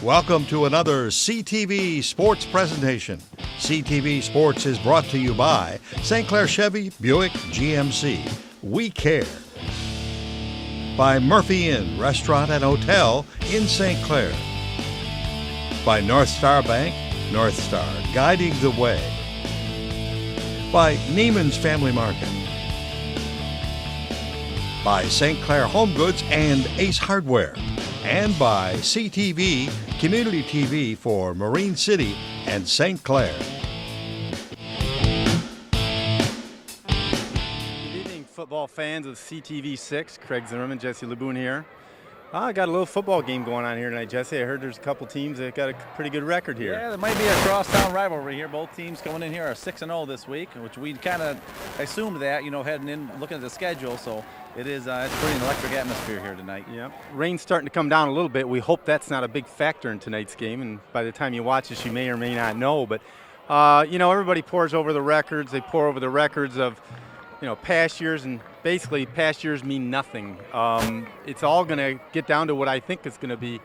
Welcome to another CTV Sports presentation. CTV Sports is brought to you by St. Clair Chevy Buick GMC. We care. By Murphy Inn Restaurant and Hotel in St. Clair. By North Star Bank, North Star, guiding the way. By Neiman's Family Market. By St. Clair Home Goods and Ace Hardware. And by CTV, Community TV for Marine City and St. Clair. Good evening, football fans of CTV6. Craig Zimmerman, Jesse Laboon here. I got a little football game going on here tonight, Jesse. I heard there's a couple teams that got a pretty good record here. Yeah, there might be a crosstown rivalry here. Both teams coming in here are 6-0 this week, which we kind of assumed that, heading in, looking at the schedule. So it is it's pretty an electric atmosphere here tonight. Yeah, rain's starting to come down a little bit. We hope that's not a big factor in tonight's game. And by the time you watch this, you may or may not know. But, everybody pours over the records. They pour over the records of, past years, and basically past years mean nothing. It's all going to get down to what I think it's going to be.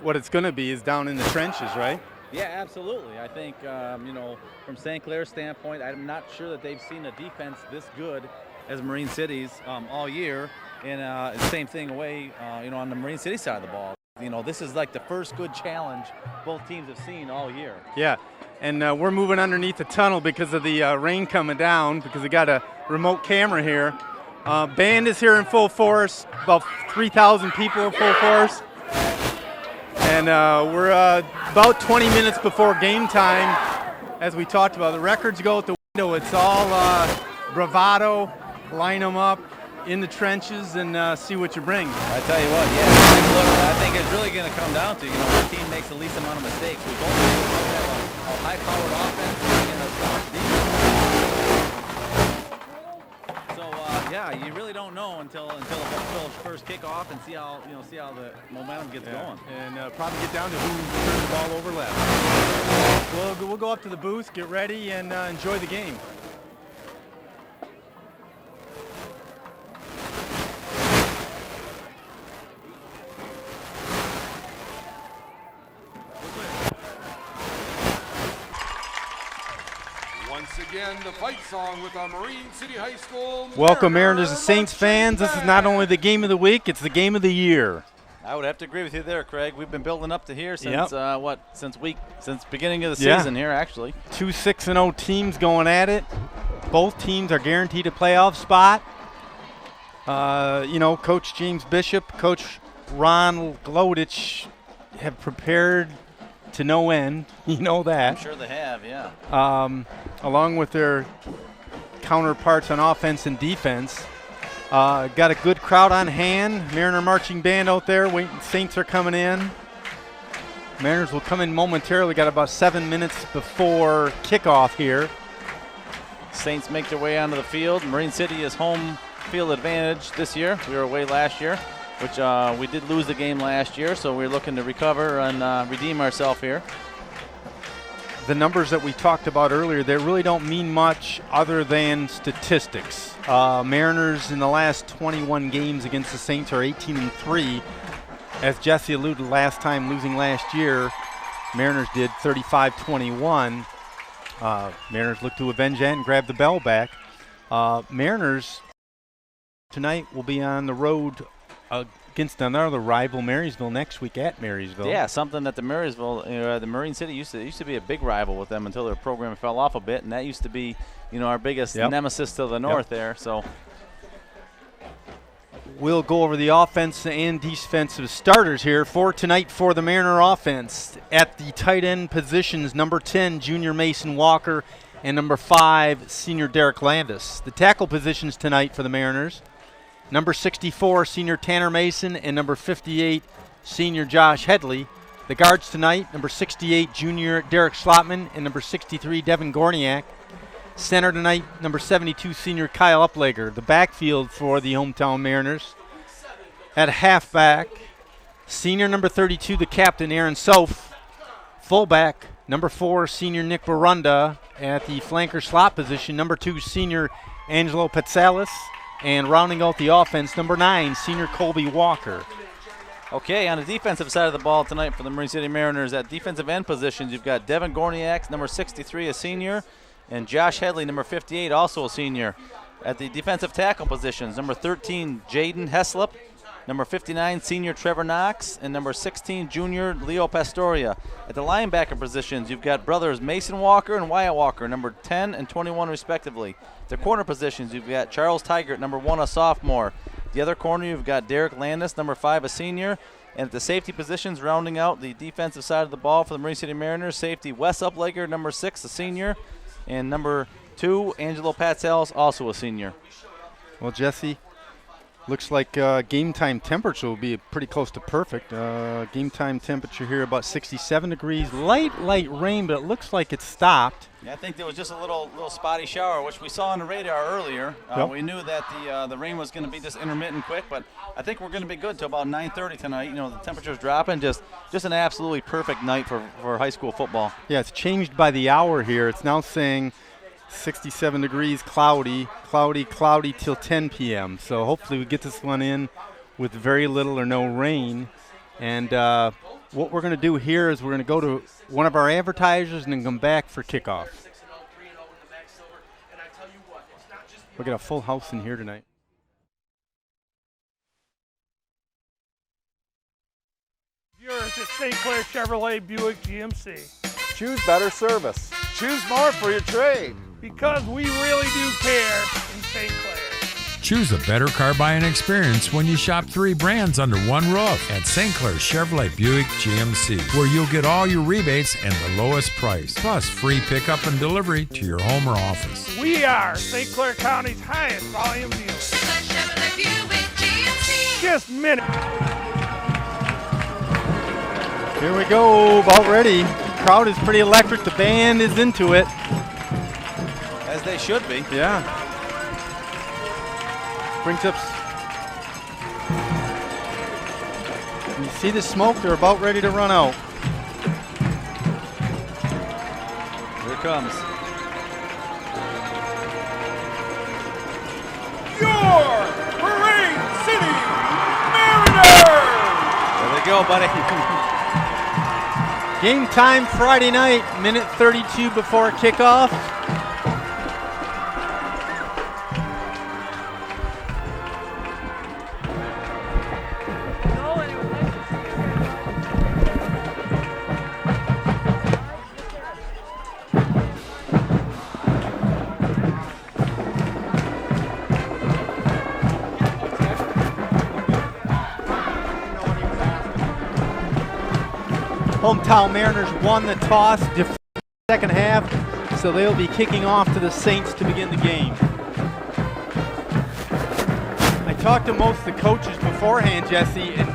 What it's going to be is down in the trenches, right? Yeah, absolutely. I think, from St. Clair's standpoint, I'm not sure that they've seen a defense this good as Marine City's all year. And same thing away, on the Marine City side of the ball. This is like the first good challenge both teams have seen all year. Yeah. And we're moving underneath the tunnel because of the rain coming down, because we got a remote camera here. Band is here in full force, about 3,000 people in full force. And we're about 20 minutes before game time, as we talked about. The records go out the window. It's all bravado, line them up in the trenches and see what you bring. I tell you what, I think it's really going to come down to, what team makes the least amount of mistakes. We both have a high-powered offense and a strong defense. So, you really don't know until the first kickoff and see how the momentum gets going. And probably get down to who turns the ball over left. We'll go up to the booth, get ready, and enjoy the game. Again, the fight song with our Marine City High School. Welcome, Mariners and Saints fans. This is not only the game of the week, it's the game of the year. I would have to agree with you there, Craig. We've been building up to here since since beginning of the Yeah. season here, actually. 2 6-0 teams going at it. Both teams are guaranteed a playoff spot. Coach James Bishop, Coach Ron Glodich have prepared to no end. You know that. I'm sure they have, yeah. Along with their counterparts on offense and defense. Got a good crowd on hand. Mariner marching band out there waiting. Saints are coming in. Mariners will come in momentarily. Got about 7 minutes before kickoff here. Saints make their way onto the field. Marine City is home field advantage this year. We were away last year, which we did lose the game last year, so we're looking to recover and redeem ourselves here. The numbers that we talked about earlier, they really don't mean much other than statistics. Mariners in the last 21 games against the Saints are 18-3. As Jesse alluded last time, losing last year, Mariners did 35-21. Mariners look to avenge that and grab the bell back. Mariners tonight will be on the road against another rival, Marysville, next week at Marysville. Yeah, something that the Marine City used to be a big rival with them until their program fell off a bit, and that used to be, our biggest nemesis to the north there. So we'll go over the offense and defensive starters here for tonight for the Mariner offense. At the tight end positions, number 10, junior Mason Walker, and number 5, senior Derek Landis. The tackle positions tonight for the Mariners, number 64, senior Tanner Mason, and number 58, senior Josh Headley. The guards tonight, number 68, junior Derek Schlotman, and number 63, Devin Gorniak. Center tonight, number 72, senior Kyle Uplager. The backfield for the hometown Mariners. At halfback, senior number 32, the captain, Aaron Soph. Fullback, number 4, senior Nick Barunda. At the flanker slot position, number 2, senior Angelo Patsalis. And rounding out the offense, number 9, senior Colby Walker. Okay, on the defensive side of the ball tonight for the Marine City Mariners, at defensive end positions, you've got Devin Gorniak, number 63, a senior, and Josh Headley, number 58, also a senior. At the defensive tackle positions, number 13, Jaden Heslop, number 59, senior Trevor Knox, and number 16, junior Leo Pastoria. At the linebacker positions, you've got brothers Mason Walker and Wyatt Walker, number 10 and 21 respectively. At the corner positions, you've got Charles Tigert, number 1, a sophomore. The other corner, you've got Derek Landis, number 5, a senior. And at the safety positions, rounding out the defensive side of the ball for the Marine City Mariners, safety Wes Uplegger, number 6, a senior. And number 2, Angelo Patzels, also a senior. Well, Jesse, looks like game time temperature will be pretty close to perfect. Game time temperature here about 67 degrees. Light rain, but it looks like it's stopped. Yeah, I think there was just a little spotty shower, which we saw on the radar earlier. Yep. We knew that the rain was going to be just intermittent quick, but I think we're going to be good till about 9:30 tonight. You know, the temperature's dropping. Just an absolutely perfect night for high school football. Yeah, it's changed by the hour here. It's now saying 67 degrees, cloudy till 10 p.m. So hopefully we get this one in with very little or no rain. And what we're going to do here is we're going to go to one of our advertisers and then come back for kickoff. We got a full house in here tonight. Yours at St. Clair Chevrolet Buick GMC. Choose better service. Choose more for your trade. Because we really do care in St. Clair. Choose a better car buying experience when you shop 3 brands under one roof at St. Clair Chevrolet Buick GMC, where you'll get all your rebates and the lowest price, plus free pickup and delivery to your home or office. We are St. Clair County's highest volume dealer. Chevrolet Buick GMC. Just minutes. Here we go, about ready. Crowd is pretty electric. The band is into it. As they should be. Yeah. Brings up. You see the smoke? They're about ready to run out. Here it comes. Your Marine City Mariners! There they go, buddy. Game time Friday night, minute 32 before kickoff. Hometown Mariners won the toss, second half, so they'll be kicking off to the Saints to begin the game. I talked to most of the coaches beforehand, Jesse, and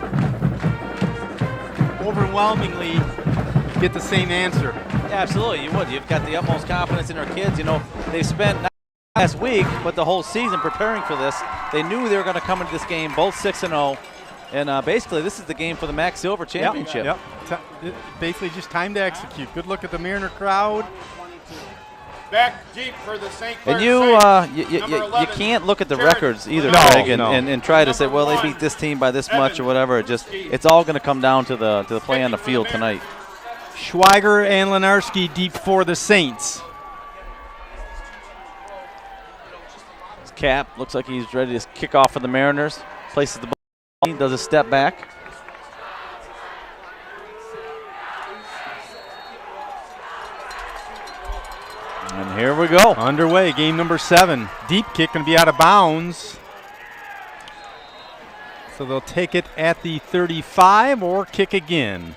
overwhelmingly get the same answer. Yeah, absolutely, you would. You've got the utmost confidence in our kids. You know, they spent not last week, but the whole season preparing for this. They knew they were going to come into this game both 6-0. And basically, this is the game for the Max Silver Championship. Yep. Basically, just time to execute. Good look at the Mariner crowd. Back deep for the St. Clair And Saints. you can't look at the Jared records either, No, Craig, no. and try to say, well, they beat this team by this much or whatever. It's all going to come down to the play on the field tonight. Schweiger and Lenarski deep for the Saints. Cap looks like he's ready to kick off for the Mariners. Places the ball, does a step back. And here we go. Underway, game number 7. Deep kick going to be out of bounds. So they'll take it at the 35 or kick again.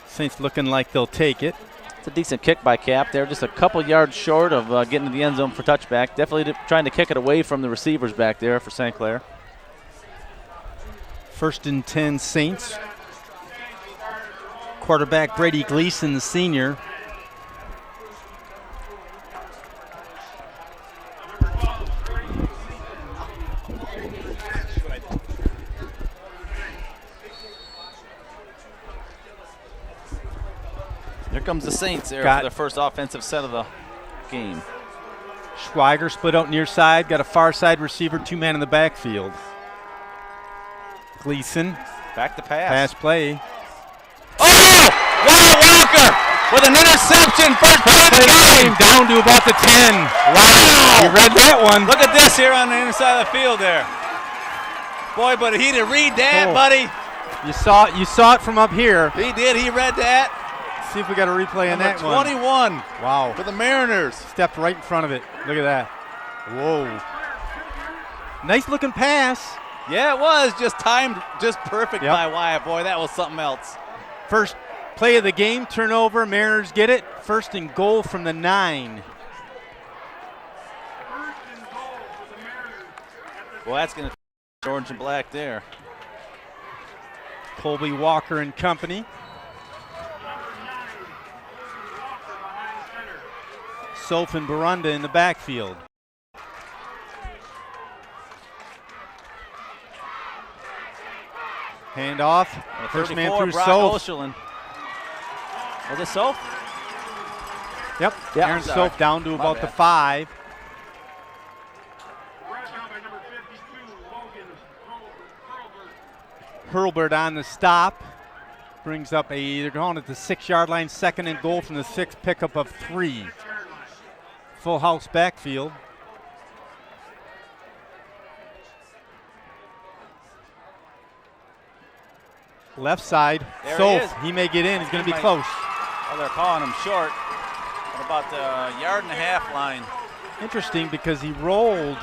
Saints looking like they'll take it. It's a decent kick by Cap there, just a couple yards short of getting to the end zone for touchback. Definitely trying to kick it away from the receivers back there for St. Clair. 1st and 10 Saints. Quarterback Brady Gleason, the senior. Here comes the Saints there Got for their first offensive set of the game. Schweiger split out near side, got a far side receiver, 2-man in the backfield. Gleason, Back to pass. pass play. Oh! Wow, Walker with an interception. First play of the game. Down to about the 10. Wow. You read that one. Look at this here on the inner side of the field there. Boy, but he didn't read that, buddy. You saw it from up here. He did. He read that. See if we got a replay on that one. 21. Wow. For the Mariners. Stepped right in front of it. Look at that. Whoa. Nice looking pass. Yeah, it was just timed just perfect by Wyatt. Boy, that was something else. First play of the game, turnover. Mariners get it. First and goal from the 9. Well, that's going to orange and black there. Colby Walker and company. Soph and Barunda in the backfield. Handoff. First man through Soph. Was it Soph? Yep. Yeah, Aaron sorry. Soph down to My about the bad. 5. Hurlbert on the stop. Brings up they're going at the 6-yard line, second and goal from the 6, pickup of 3. Full house backfield. Left side, There Soph. he He may get in. He's going to be might- close. Oh, they're calling him short at about the yard and a half line. Interesting because he rolled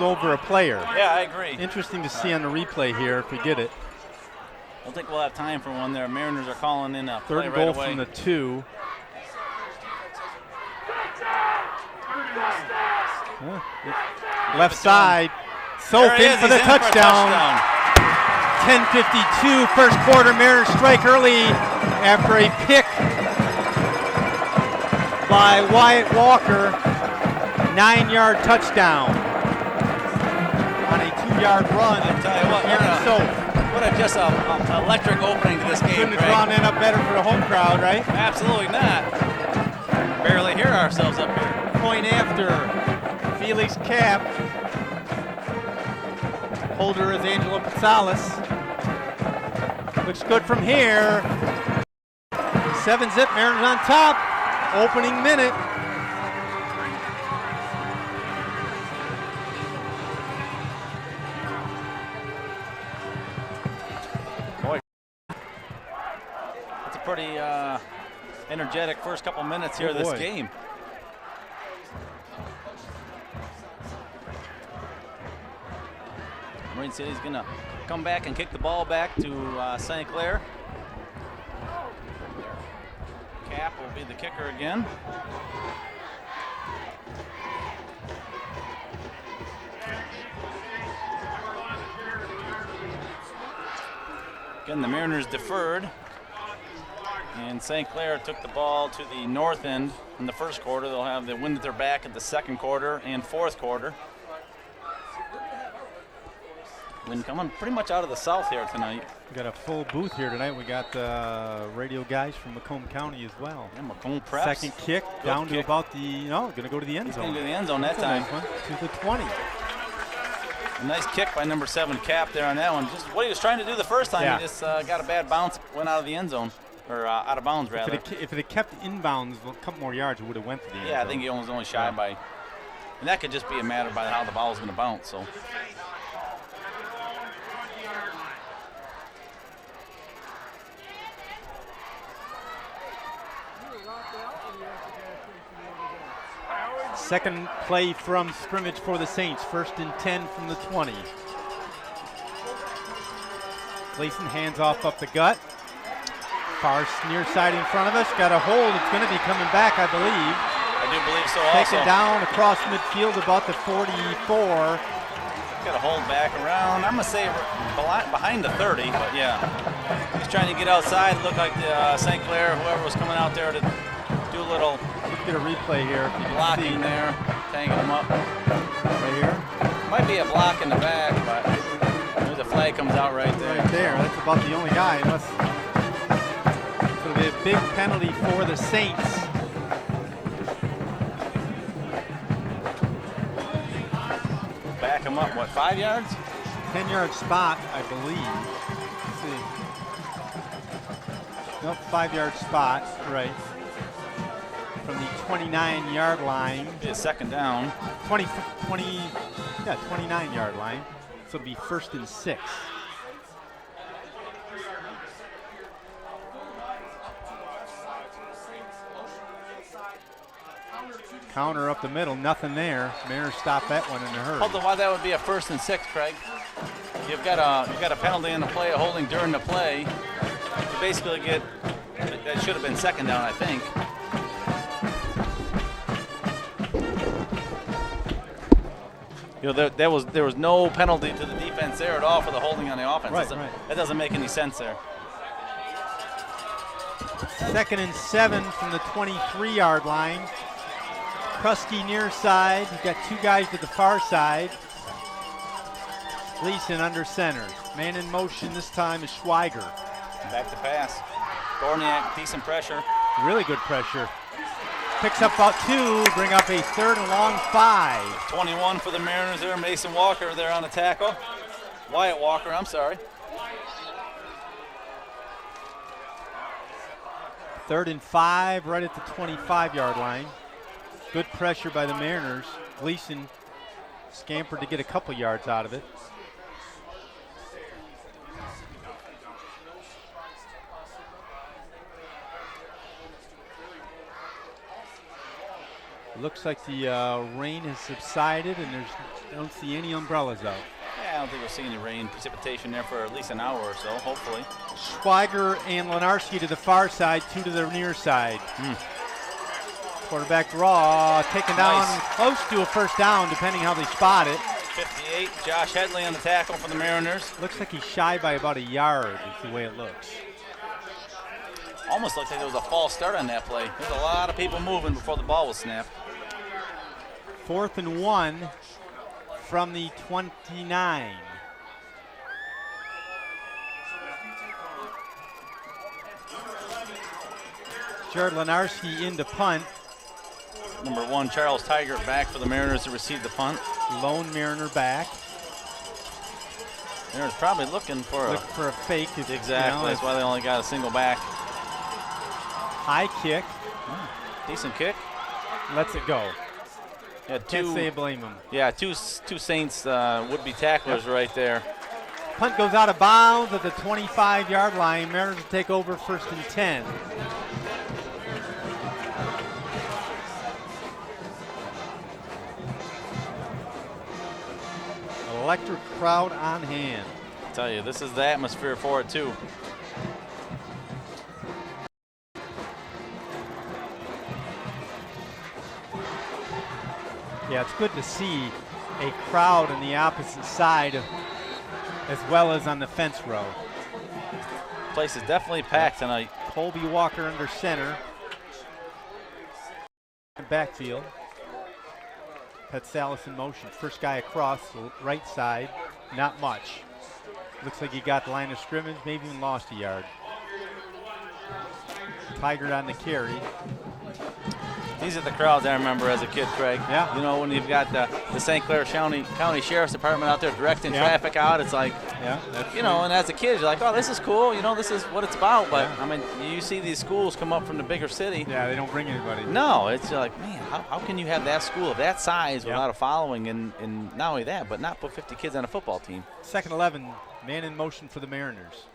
over a player. Yeah, I agree. Interesting to see on the replay here if we get it. I don't think we'll have time for one there. Mariners are calling in a Third play and right goal away. from the 2. Left side. Soph There he in is. for He's the in for a touchdown. 10:52, first quarter. Mariners strike early after a pick by Wyatt Walker. 9-yard touchdown on a 2-yard run. I tell you what, Aaron Soph. what a just a electric opening to this game, Couldn't have Greg. drawn that up better for the home crowd, right? Absolutely not. Barely hear ourselves up here. Point after. Felix Cap. Holder is Angelo Gonzalez. Looks good from here. 7-zip, Mariners on top. Opening minute. Boy, it's a pretty energetic first couple minutes here of this boy. game. Marine City's going to come back and kick the ball back to St. Clair. Cap will be the kicker again. Again, the Mariners deferred. And St. Clair took the ball to the north end in the first quarter. They'll have the wind at their back at the second quarter and fourth quarter. Wind coming pretty much out of the south here tonight. We got a full booth here tonight. We got radio guys from Macomb County as well. Yeah, Macomb Preps. Second kick Good down to kick. about the, going to go to the end He's zone. going to the end zone that That's a time. nice one. To the 20. A nice kick by number 7 Cap there on that one. Just what he was trying to do the first time. Yeah. He just got a bad bounce, went out of the end zone, or out of bounds rather. If it had kept inbounds a couple more yards, it would have went to the end Yeah, I zone. think he was only shy by, and that could just be a matter by how the ball is going to bounce. So. Second play from scrimmage for the Saints. First and 10 from the 20. Gleason hands off up the gut. Far near side in front of us. Got a hold. It's going to be coming back, I believe. I do believe so Taken also. down across midfield about the 44. Got to hold back around. I'm going to say behind the 30, but yeah. He's trying to get outside. Looked like the St. Clair, whoever was coming out there to do a little Let's get a replay here. If you can blocking see. there, tagging him up. Right here. Might be a block in the back, but maybe the flag comes out right there. Right there. That's about the only guy. Unless it'll be a big penalty for the Saints. Back him up, what, 5 yards? 10-yard spot, I believe. Let's see. Nope, 5-yard spot, right. From the 29-yard line. Be a second down. 29-yard line. So it'll be 1st and 6. Counter up the middle, nothing there. Mariners stop that one in a hurry. Hold on, why that would be a 1st and 6, Craig? You've got a penalty in the play, a holding during the play. You basically get that should have been second down, I think. You know, there was no penalty to the defense there at all for the holding on the offense. Right. That doesn't make any sense there. 2nd and 7 from the 23-yard line. Krusky near side. You've got 2 guys to the far side. Gleason under center. Man in motion this time is Schweiger. Back to pass. Dorniak, decent pressure. Really good pressure. Picks up about 2, bring up a 3rd and long 5. 21 for the Mariners there. Mason Walker there on the tackle. Wyatt Walker, I'm sorry. 3rd and 5 right at the 25-yard line. Good pressure by the Mariners. Gleason scampered to get a couple yards out of it. Looks like the rain has subsided and I don't see any umbrellas out. Yeah, I don't think we'll see any rain precipitation there for at least an hour or so, hopefully. Schweiger and Lenarski to the far side, 2 to the near side. Quarterback draw, taken down close to a 1st down, depending how they spot it. 58, Josh Headley on the tackle for the Mariners. Looks like he's shy by about a yard, is the way it looks. Almost looks like there was a false start on that play. There's a lot of people moving before the ball was snapped. 4th and 1 from the 29. Jared Lenarski in to punt. Number 1, Charles Tigert back for the Mariners to receive the punt. Lone Mariner back. Mariners probably looking for a fake. Exactly, that's why they only got a single back. High kick. Decent kick. Lets it go. Yeah, Can't say blame him. Yeah, two Saints would-be tacklers right there. Punt goes out of bounds at the 25-yard line. Mariners will take over 1st and 10. Electric crowd on hand. I tell you, this is the atmosphere for it too. Yeah, it's good to see a crowd on the opposite side as well as on the fence row. Place is definitely packed tonight. Colby Walker under center. Backfield. Pat Salas in motion. First guy across the right side. Not much. Looks like he got the line of scrimmage, maybe even lost a yard. Tigert on the carry. These are the crowds I remember as a kid, Craig. Yeah. You know, when you've got the St. Clair County Sheriff's Department out there directing traffic out, it's like, you know, and as a kid, you're like, oh, this is cool. You know, this is what it's about. But, I mean, you see these schools come up from the bigger city. Yeah, they don't bring anybody. No, it's like, man, how can you have that school of that size without a following and not only that, but not put 50 kids on a football team? 2nd 11, man in motion for the Mariners.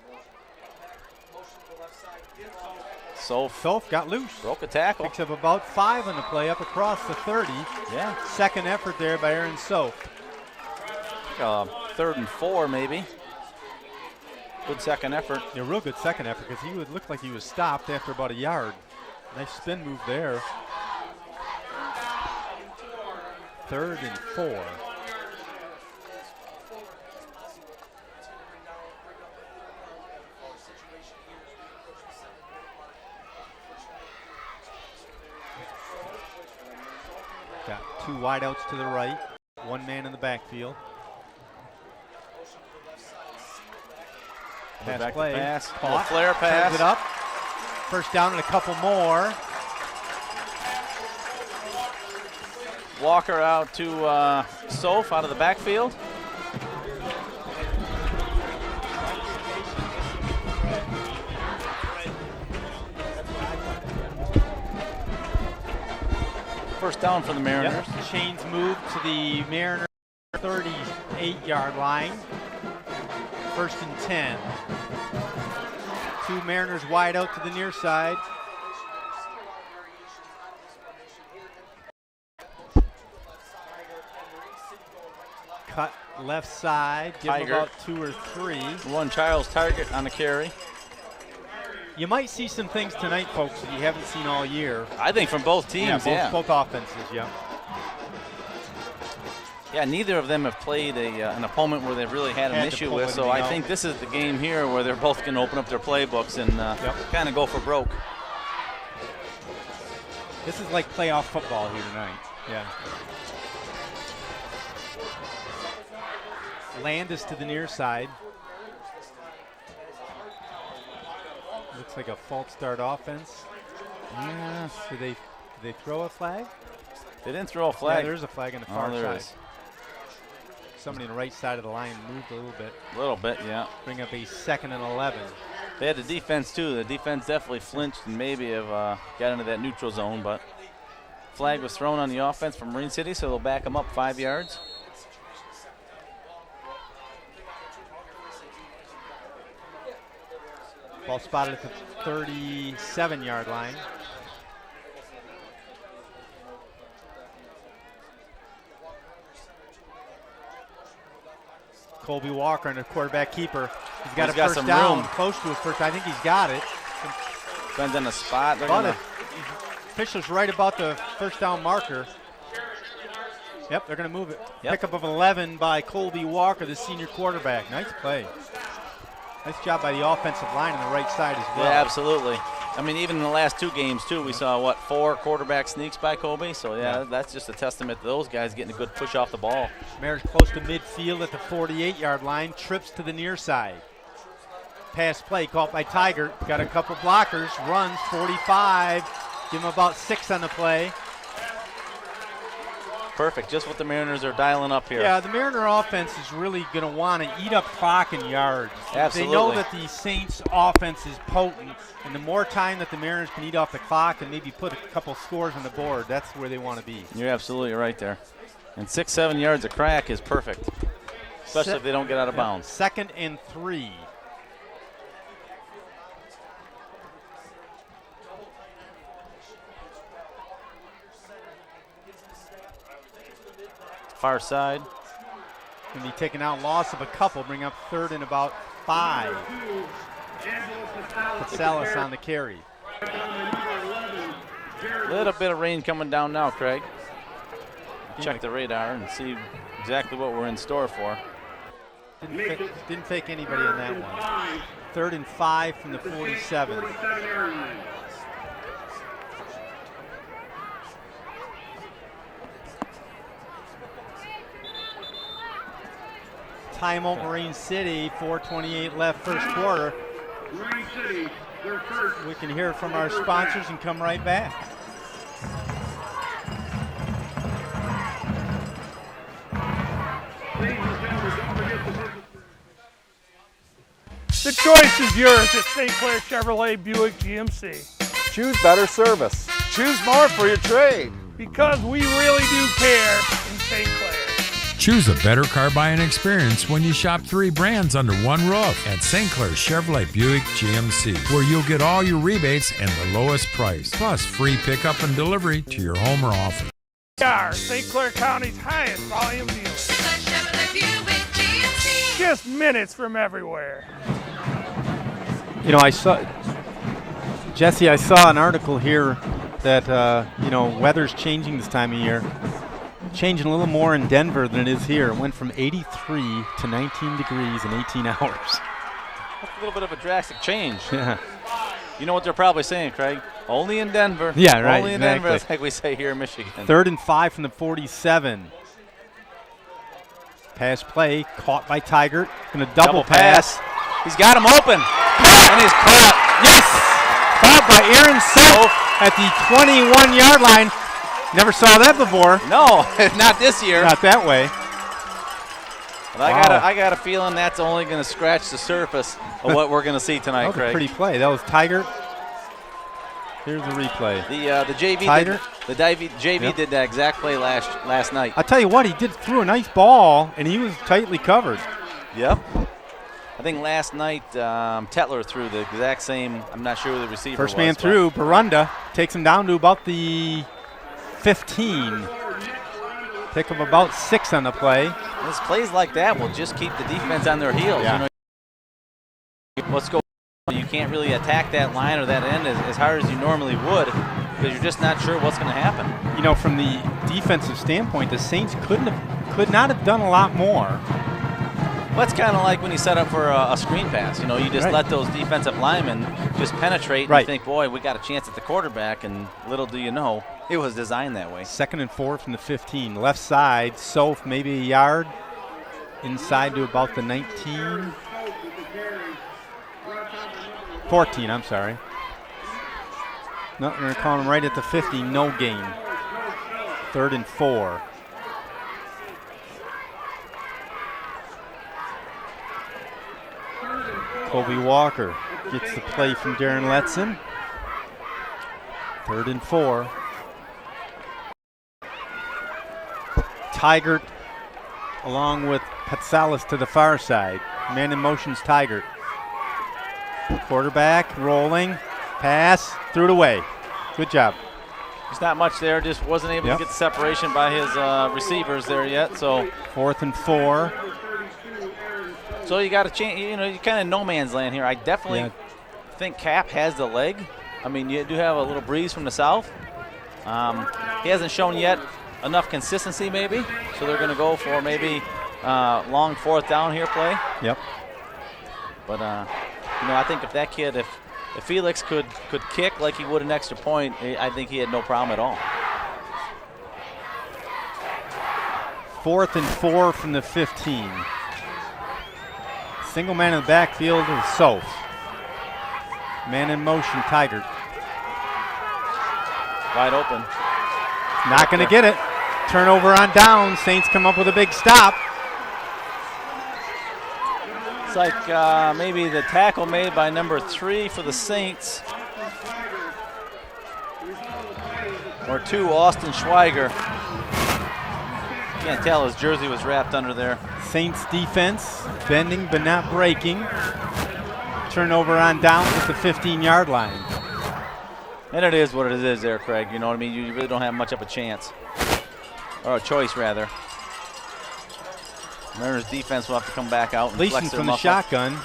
Soph got loose. Broke a tackle. Picks up about 5 on the play up across the 30. Yeah. Second effort there by Aaron Soph. 3rd and 4 maybe. Good second effort. Yeah, real good second effort because he would look like he was stopped after about a yard. Nice spin move there. 3rd and 4. Got 2 wideouts to the right, 1 man in the backfield. Pass play. Caught. Flare pass. Turns it up. First down and a couple more. Walker out to Soph out of the backfield. first down for the Mariners. Yep. Chains move to the Mariners 38-yard line. 1st and 10. 2 Mariners wide out to the near side. Cut left side, give him about 2 or 3. One Child's target on the carry. You might see some things tonight, folks, that you haven't seen all year. I think from both teams, Both offenses, yeah. Yeah, neither of them have played an opponent where they've really had an issue with, so I think this is the game here where they're both going to open up their playbooks and kind of go for broke. This is like playoff football here tonight. Yeah. Landis to the near side. Looks like a false start offense. Yeah. Did they throw a flag? They didn't throw a flag. Yeah, there's a flag on the far there side. is. Somebody on the right side of the line moved a little bit. A little bit, yeah. Bring up a 2nd and 11. They had the defense too. The defense definitely flinched and maybe have got into that neutral zone, but flag was thrown on the offense from Marine City, so they'll back them up 5 yards. Ball spotted at the 37-yard line. Colby Walker and a quarterback keeper. He's got first down, room. close to a first. I think he's got it. Depends on the spot. Officials right about the first down marker. Yep, they're going to move it. Yep. Pickup of 11 by Colby Walker, the senior quarterback. Nice play. Nice job by the offensive line on the right side as well. Yeah, absolutely. I mean, even in the last 2 games, too, we saw, 4 quarterback sneaks by Colby? So, yeah, that's just a testament to those guys getting a good push off the ball. Mariners close to midfield at the 48-yard line. Trips to the near side. Pass play caught by Tiger. Got a couple blockers. Runs 45. Give him about 6 on the play. Perfect. Just what the Mariners are dialing up here. Yeah, the Mariner offense is really going to want to eat up clock and yards. Absolutely. They know that the Saints offense is potent, and the more time that the Mariners can eat off the clock and maybe put a couple scores on the board, that's where they want to be. You're absolutely right there. And 6-7 yards a crack is perfect, especially if they don't get out of bounds. 2nd and 3. Far side. Going to be taken out, loss of a couple, bring up 3rd and about 5. Patsalis on the carry. Little bit of rain coming down now, Craig. Check the radar and see exactly what we're in store for. Didn't fake anybody on that one. 3rd and 5 from the 47. Timeout Marine City, 4:28 left first quarter. We can hear from our sponsors and come right back. The choice is yours at St. Clair Chevrolet Buick GMC. Choose better service. Choose more for your trade. Because we really do care in St. Clair. Choose a better car buying experience when you shop 3 brands under one roof at St. Clair Chevrolet Buick GMC, where you'll get all your rebates and the lowest price, plus free pickup and delivery to your home or office. We are St. Clair County's highest volume dealer. Chevrolet Buick GMC. Just minutes from everywhere. You know, I saw an article here that weather's changing this time of year. Changing a little more in Denver than it is here. It went from 83 to 19 degrees in 18 hours. That's a little bit of a drastic change. Yeah. You know what they're probably saying, Craig? Only in Denver. Yeah, right. Only in exactly. Denver, that's like we say here in Michigan. 3rd and 5 from the 47. Pass play caught by Tiger. Going to double pass. He's got him open. And he's caught. Yes! Caught by Aaron Self at the 21-yard line. Never saw that before. No, not this year. Not that way. But I got a feeling that's only going to scratch the surface of what we're going to see tonight, That was Craig. a pretty play. That was Tiger. Here's the replay. The JV Tiger. The JV did that exact play last night. I'll tell you what, he threw a nice ball, and he was tightly covered. Yep. I think last night Tetler threw the exact same. I'm not sure who the receiver was. First man through, Barunda takes him down to about the 15. Pick up about 6 on the play. These plays like that will just keep the defense on their heels. Yeah. Let's go. You can't really attack that line or that end as hard as you normally would because you're just not sure what's going to happen. You know, from the defensive standpoint, the Saints could not have done a lot more. Well, that's kind of like when you set up for a screen pass. You know, you just let those defensive linemen just penetrate and you think, boy, we got a chance at the quarterback, and little do you know, it was designed that way. 2nd and 4 from the 15. Left side, Soph maybe a yard. Inside to about the 19. 14, I'm sorry. No, they're calling him right at the 50, no gain. 3rd and 4. Kobe Walker gets the play from Darren Letson. 3rd and 4. Tigert along with Patsalis to the far side. Man in motion's Tigert. Quarterback rolling, pass, threw it away. Good job. There's not much there, just wasn't able to get the separation by his receivers there yet. So 4th and 4. So you got to change, you know, you kind of no man's land here. I definitely think Cap has the leg. I mean, you do have a little breeze from the south. He hasn't shown yet enough consistency maybe, so they're going to go for maybe long 4th down here play. Yep. But, you know, I think if that kid, if Felix could kick like he would an extra point, I think he had no problem at all. 4th and 4 from the 15. Single man in the backfield is Soph. Man in motion, Tigert. Wide open. Not going to get it. Turnover on down. Saints come up with a big stop. It's like maybe the tackle made by number 3 for the Saints. Or 2, Austin Schweiger. Can't tell, his jersey was wrapped under there. Saints defense, bending but not breaking. Turnover on down at the 15-yard line. And it is what it is there, Craig. You know what I mean? You really don't have much of a chance. Or a choice, rather. Mariners defense will have to come back out and flex Leeson their from the muscle. shotgun.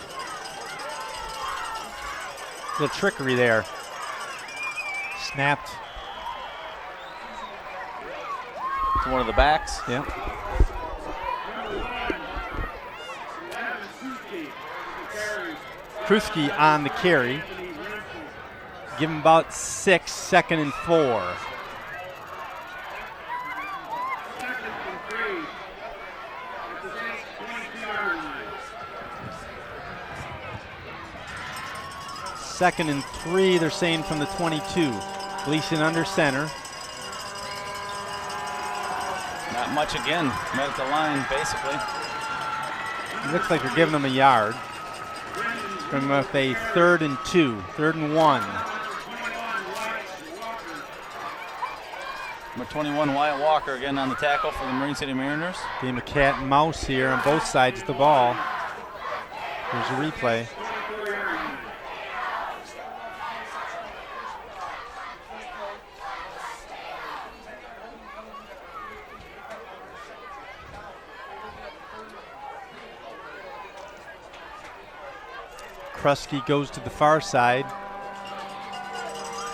Little trickery there. Snapped. To one of the backs. Yeah. Kruski on the carry. Give him about 6, 2nd and 4. Second and 3, they're saying from the 22. Gleason under center. Not much again. Met at the line, basically. It looks like they're giving them a yard. Bring up a 3rd and 2, 3rd and 1. Number 21, Wyatt Walker, again on the tackle for the Marine City Mariners. Game of cat and mouse here on both sides of the ball. Here's a replay. Krusky goes to the far side.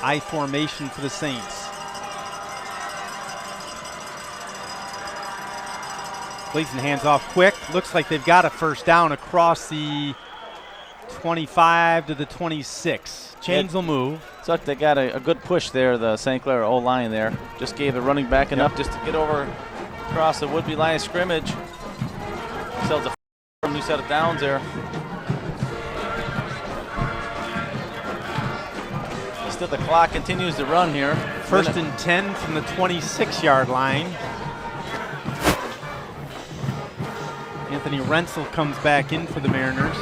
I formation for the Saints. Gleason hands off quick. Looks like they've got a first down across the 25 to the 26. Chains will move. So they got a good push there, the St. Clair O-line there. Just gave the running back enough just to get over across the would-be line of scrimmage. Sells a new set of downs there. Still the clock continues to run here. 1st and 10 from the 26-yard line. Anthony Rensel comes back in for the Mariners.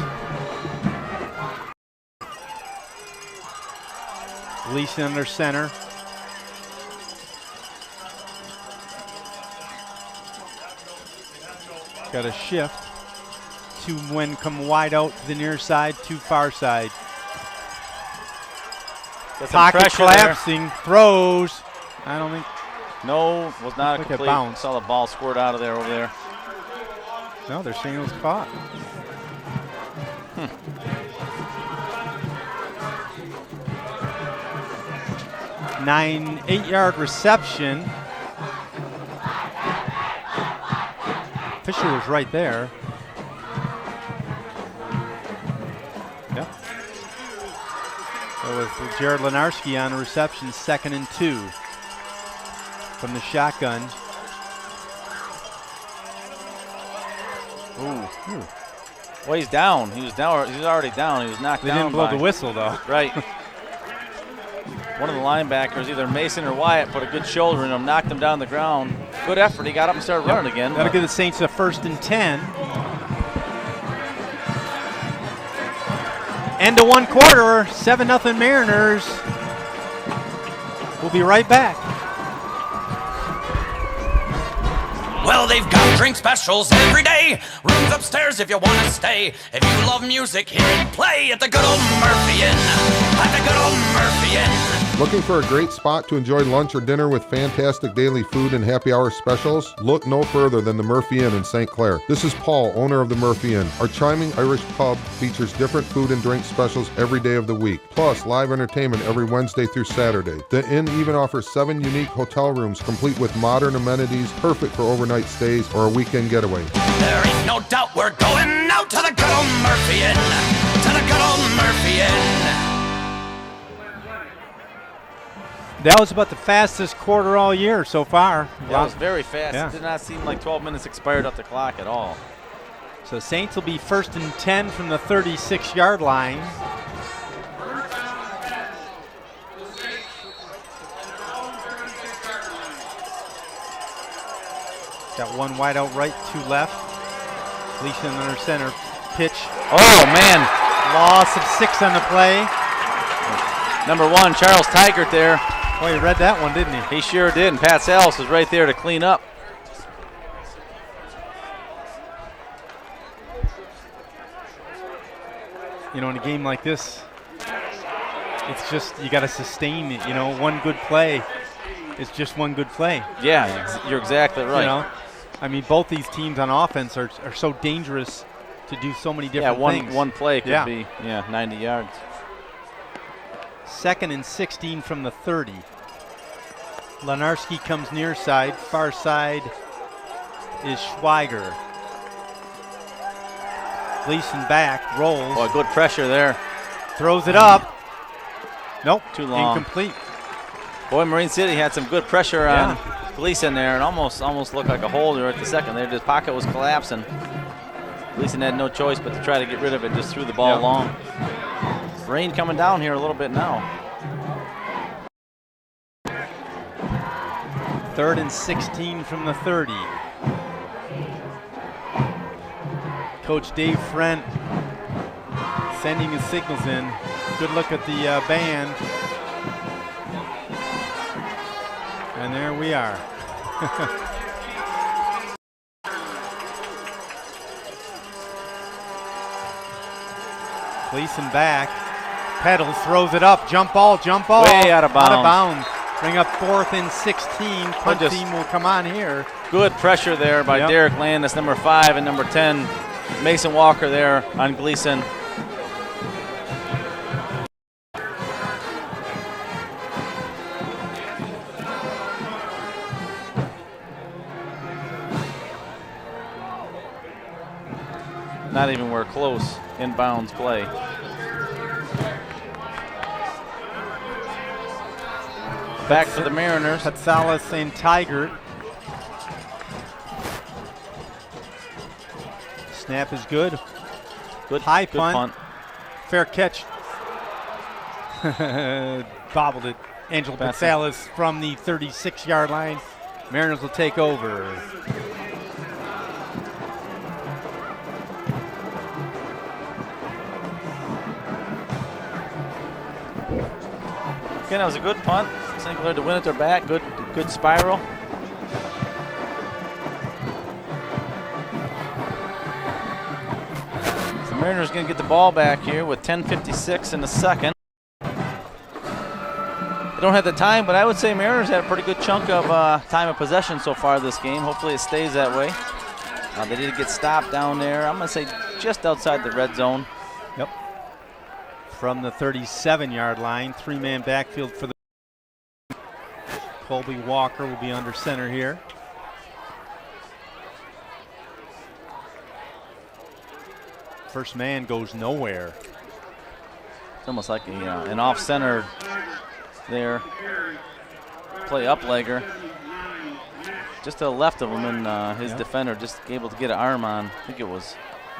Gleason under center. Got a shift to when come wide out to the near side, to far side. Pocket collapsing, throws. I don't think. No, was not a complete. Bounce. Saw the ball squirt out of there over there. No, they're saying it was caught. 8-yard reception. Fisher was right there. Yep. That was Jared Lenarski on a reception, 2nd and 2 from the shotgun. Ooh. Well, he's down. He was down. He was already down. He was knocked down. They didn't blow the whistle, though. Right. One of the linebackers, either Mason or Wyatt, put a good shoulder in him, knocked him down the ground. Good effort. He got up and started running again. That'll give the Saints a 1st and 10. End of one quarter, 7-0 Mariners. We'll be right back. Well, they've got drink specials every day. Rooms upstairs if you want to stay. If you love music, hear it play at the good old Murphy Inn. At the good old Murphy Inn. Looking for a great spot to enjoy lunch or dinner with fantastic daily food and happy hour specials? Look no further than the Murphy Inn in St. Clair. This is Paul, owner of the Murphy Inn. Our charming Irish pub features different food and drink specials every day of the week, plus live entertainment every Wednesday through Saturday. The Inn even offers 7 unique hotel rooms complete with modern amenities, perfect for overnight stays or a weekend getaway. There ain't no doubt we're going out to the good old Murphy Inn. To the good old Murphy Inn. That was about the fastest quarter all year so far. That was very fast. Yeah. It did not seem like 12 minutes expired off the clock at all. So Saints will be 1st and 10 from the 36-yard line. Got one wide out right, 2 left. Gleason under center. Pitch. Oh, man. Loss of 6 on the play. Number 1, Charles Tigert there. Well, he read that one, didn't he? He sure did, and Pat Salis was right there to clean up. You know, in a game like this, it's just, you got to sustain it. You know, one good play is just one good play. Yeah, you're exactly right. You know, I mean, both these teams on offense are so dangerous to do so many different things. Yeah, one play could be 90 yards. 2nd and 16 from the 30. Lenarski comes near side. Far side is Schweiger. Gleason back, rolls. Boy, good pressure there. Throws it up. Nope, too long. Incomplete. Boy, Marine City had some good pressure on Gleason there, and almost looked like a holder at the second there. His pocket was collapsing. Gleason had no choice but to try to get rid of it, just threw the ball long. Rain coming down here a little bit now. 3rd and 16 from the 30. Coach Dave Frent sending his signals in. Good look at the band. And there we are. Gleason back. Pedals, throws it up. Jump ball. Way out of bounds. Bring up 4th and 16. Punt team will come on here. Good pressure there by Derek Landis, number 5, and number 10, Mason Walker there on Gleason. Not even we're close. Inbounds play. Back for the Mariners. Patsalis and Tigert. Snap is good. Good high good punt. Fair catch. Bobbled it. Angelo Patsalis from the 36-yard line. Mariners will take over. Again, that was a good punt. St. Clair to win at their back. Good spiral. Mariners going to get the ball back here with 10:56 in the second. I don't have the time, but I would say Mariners had a pretty good chunk of time of possession so far this game. Hopefully it stays that way. They did get stopped down there. I'm going to say just outside the red zone. Yep. From the 37-yard line, three-man backfield for the Colby Walker will be under center here. First man goes nowhere. It's almost like an off-center there. Play up-legger. Just to the left of him, and his defender just able to get an arm on. I think it was,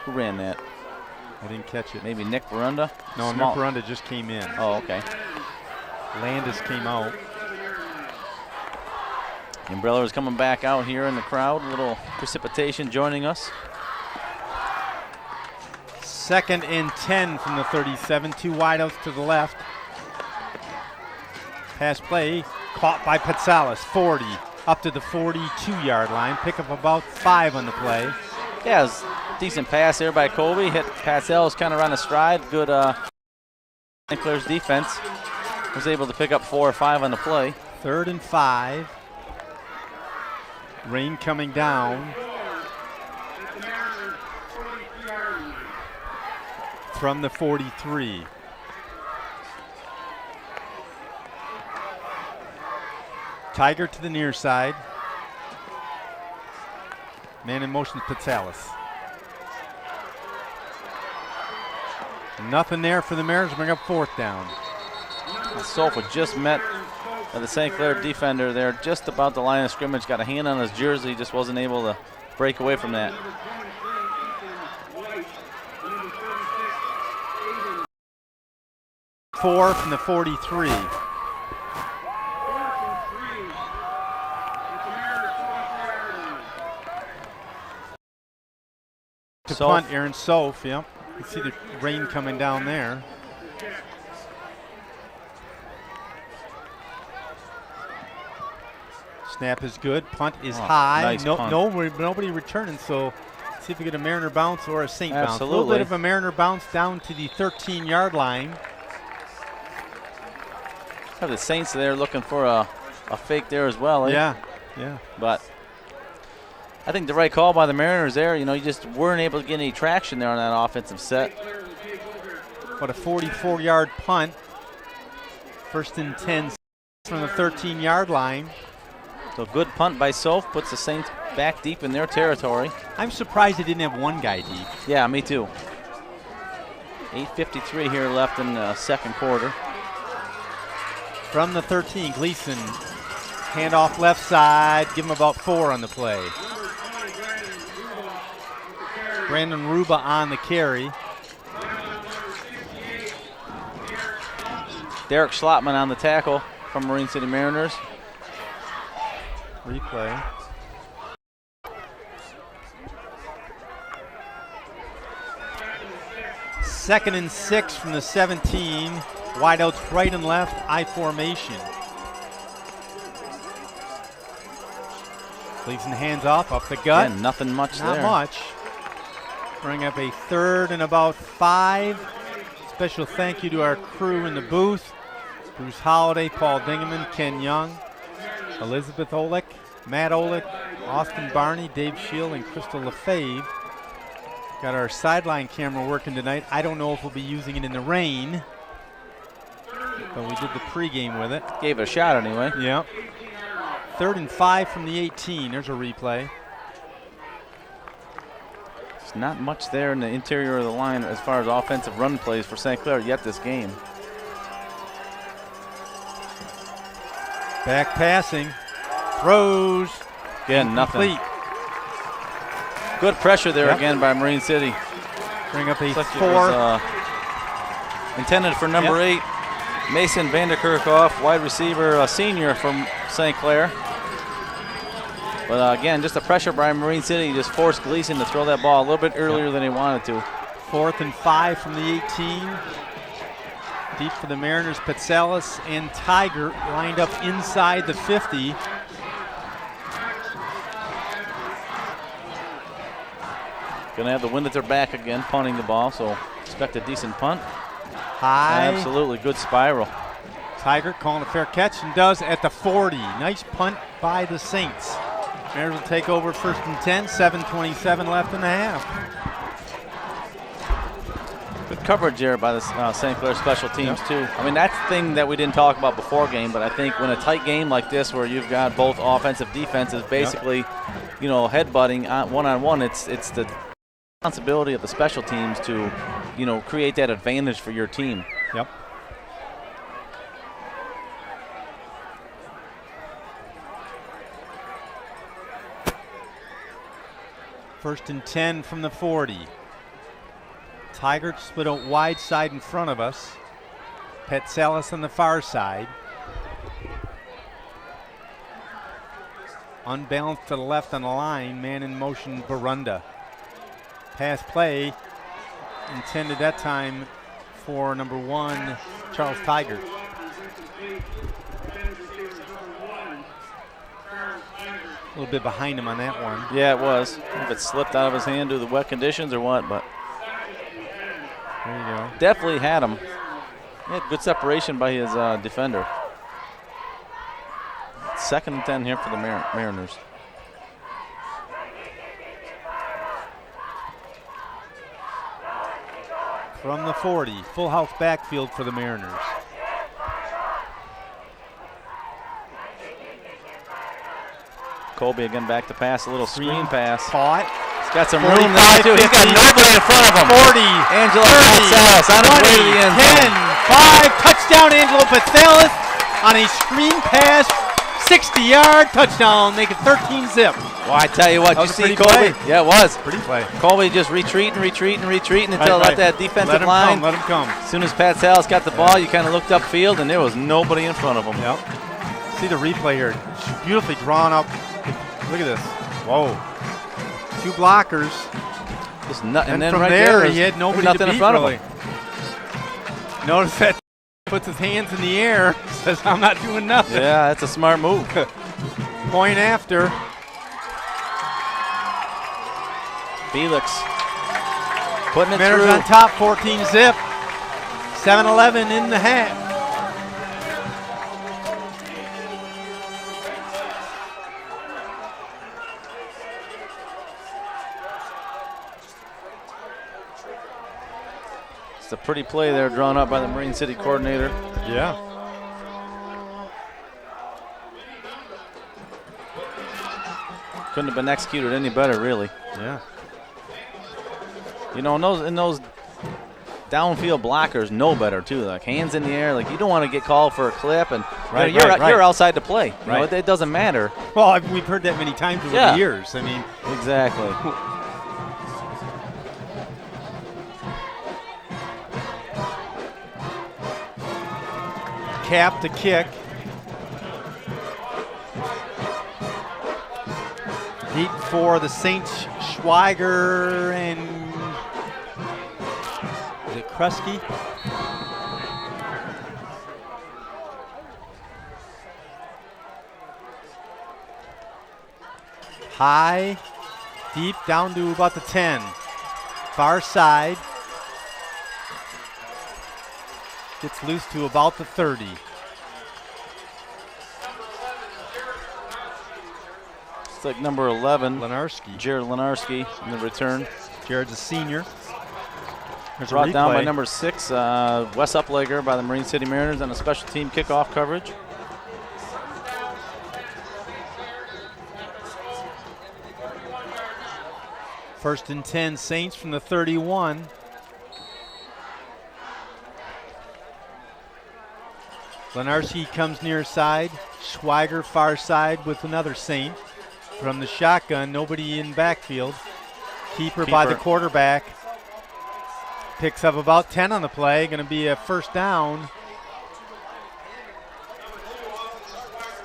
who ran that? I didn't catch it. Maybe Nick Barunda? No, Nick Barunda just came in. Oh, okay. Landis came out. Umbrella is coming back out here in the crowd. A little precipitation joining us. 2nd and 10 from the 37. Two wideouts to the left. Pass play caught by Patsalis. 40 up to the 42-yard line. Pick up about 5 on the play. Yeah, it was a decent pass there by Colby. Hit Patsalis kind of on a stride. Good St. Clair's defense was able to pick up 4 or 5 on the play. 3rd and 5. Rain coming down. From the 43. Tiger to the near side. Man in motion, Patsalis. Nothing there for the Mariners. Bring up 4th down. Sofa just met the St. Clair defender there, just about the line of scrimmage. Got a hand on his jersey, just wasn't able to break away from that. Four from the 43. To punt, Aaron Soph, yep. You see the rain coming down there. Snap is good. Punt is high. Nice punt. Nobody returning, so see if we get a Mariner bounce or a Saint bounce. Absolutely. A little bit of a Mariner bounce down to the 13-yard line. Have the Saints there looking for a fake there as well. Eh? Yeah. But I think the right call by the Mariners there. You just weren't able to get any traction there on that offensive set. What a 44-yard punt. 1st and 10 from the 13-yard line. So good punt by Soph, puts the Saints back deep in their territory. I'm surprised they didn't have one guy deep. Yeah, me too. 8:53 here left in the second quarter. From the 13, Gleason, handoff left side, give him about 4 on the play. Brandon Ruba on the carry. Derek Schlottman on the tackle from Marine City Mariners. Replay. Second and 6 from the 17. Wideouts right and left, I formation. Gleason hands off, up the gut. Again, nothing much Not there. much. Bring up a 3rd and about 5. Special thank you to our crew in the booth. Bruce Holliday, Paul Dingeman, Ken Young, Elizabeth Olick, Matt Olick, Austin Barney, Dave Shield, and Crystal LaFave. Got our sideline camera working tonight. I don't know if we'll be using it in the rain, but we did the pregame with it. Gave it a shot anyway. Yep. 3rd and 5 from the 18. There's a replay. There's not much there in the interior of the line as far as offensive run plays for St. Clair yet this game. Back passing. Throws. Again, nothing. Complete. Good pressure there again by Marine City. Bring up a Looks like it 4. was, intended for number 8, Mason Vanderkerkhoff, wide receiver, senior from St. Clair. But again, just the pressure by Marine City just forced Gleason to throw that ball a little bit earlier than he wanted to. 4th and 5 from the 18. Deep for the Mariners, Patsalis and Tiger lined up inside the 50. Going to have the wind at their back again, punting the ball, so expect a decent punt. High. Absolutely good spiral. Tigert calling a fair catch and does at the 40. Nice punt by the Saints. Mariners will take over 1st and 10, 7:27 left in the half. Good coverage there by the St. Clair special teams, too. I mean, that's the thing that we didn't talk about before game, but I think when a tight game like this where you've got both offensive defenses basically, headbutting one-on-one, it's the responsibility of the special teams to, create that advantage for your team. Yep. First and 10 from the 40. Tigers split out wide side in front of us. Petsalis on the far side. Unbalanced to the left on the line. Man in motion, Barunda. Pass play intended that time for number 1, Charles Tigert. A little bit behind him on that one. Yeah, it was. If it slipped out of his hand due to the wet conditions or what, but there you go. Definitely had him. He had good separation by his defender. 2nd and 10 here for the Mariners. From the 40, full house backfield for the Mariners. Colby again back to pass, a little screen pass. Caught. He's got some room there too. He's got nobody in front of him. 40. Angelo 30, Patsalis on his way to the end zone. 10, 5, touchdown Angelo Patsalis on a screen pass, 60-yard touchdown, make it 13-zip. Well, I tell you what, you see Colby? Play. Yeah, it was. Pretty play. Colby just retreating until right. that defensive line. Let him come. As soon as Patsalis got the ball, you kind of looked upfield, and there was nobody in front of him. Yep. See the replay here. Beautifully drawn up. Look at this. Whoa. 2 blockers. Just and then from right there, he had nobody nothing to beat, in front really. of him. Notice that puts his hands in the air, says, I'm not doing nothing. Yeah, that's a smart move. Point after. Felix putting it Mariners through. on top, 14-zip. 7-11 in the half. It's a pretty play there drawn up by the Marine City coordinator. Yeah. Couldn't have been executed any better, really. Yeah. In those downfield blockers know better too. Like hands in the air, like you don't want to get called for a clip, and you're outside to play. It doesn't matter. Well, we've heard that many times over the years. I mean, exactly. Cap to kick. Deep for the Saints, Schweiger and is it Krusky? High, deep, down to about the 10. Far side. Gets loose to about the 30. It's like number 11. Lenarski. Jared Lenarski in the return. Jared's a senior. There's Brought down by number 6, Wes Uplegger by the Marine City Mariners on a special team kickoff coverage. First and 10, Saints from the 31. Lenarski comes near side. Schweiger far side with another Saint. From the shotgun, nobody in backfield. Keeper by the quarterback. Picks up about 10 on the play. Going to be a first down.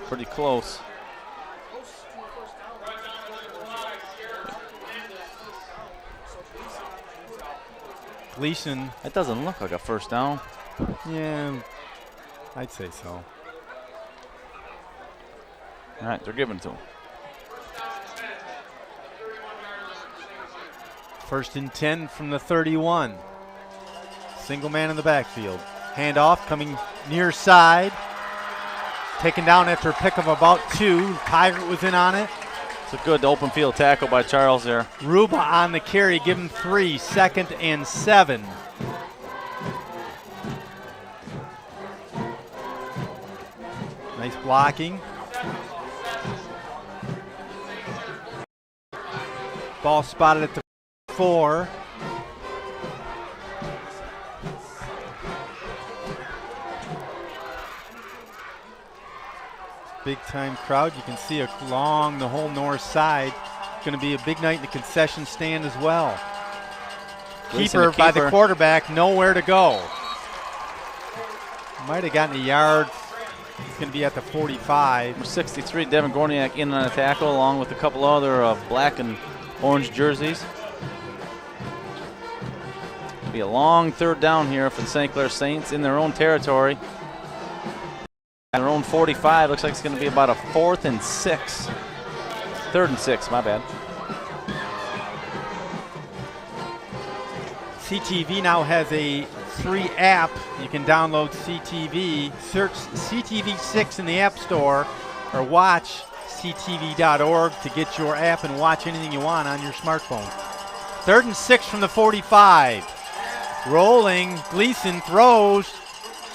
Pretty close. Gleason. That doesn't look like a first down. Yeah, I'd say so. All right, they're giving it to him. First and 10 from the 31. Single man in the backfield. Handoff coming near side. Taken down after a pick of about 2. Tiger was in on it. It's a good open field tackle by Charles there. Ruba on the carry, give him 3, 2nd and 7. Nice blocking. Ball spotted at the 4. Big time crowd. You can see along the whole north side. It's going to be a big night in the concession stand as well. Keeper by the quarterback, nowhere to go. Might have gotten a yard. It's going to be at the 45. Number 63, Devin Gorniak in on a tackle along with a couple other black and orange jerseys. It'll be a long third down here for the St. Clair Saints in their own territory. Their own 45. Looks like it's going to be about a 4th and 6. 3rd and 6, my bad. CTV now has a free app. You can download CTV, search CTV6 in the App Store, or watch ctv.org to get your app and watch anything you want on your smartphone. 3rd and 6 from the 45. Rolling, Gleason throws.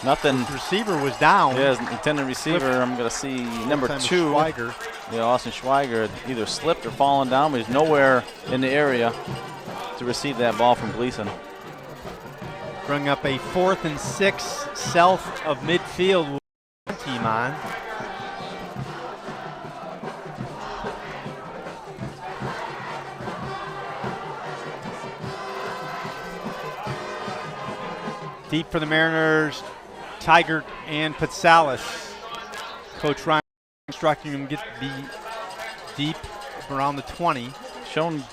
Nothing. His receiver was down. Yeah, his intended receiver, I'm going to see number 2. Schweiger. Yeah, Austin Schweiger either slipped or fallen down, but he's nowhere in the area to receive that ball from Gleason. Bring up a 4th and 6 south of midfield with team on. Deep for the Mariners, Tiger and Patsalis. Coach Ryan instructing him to be deep around the 20. Shown.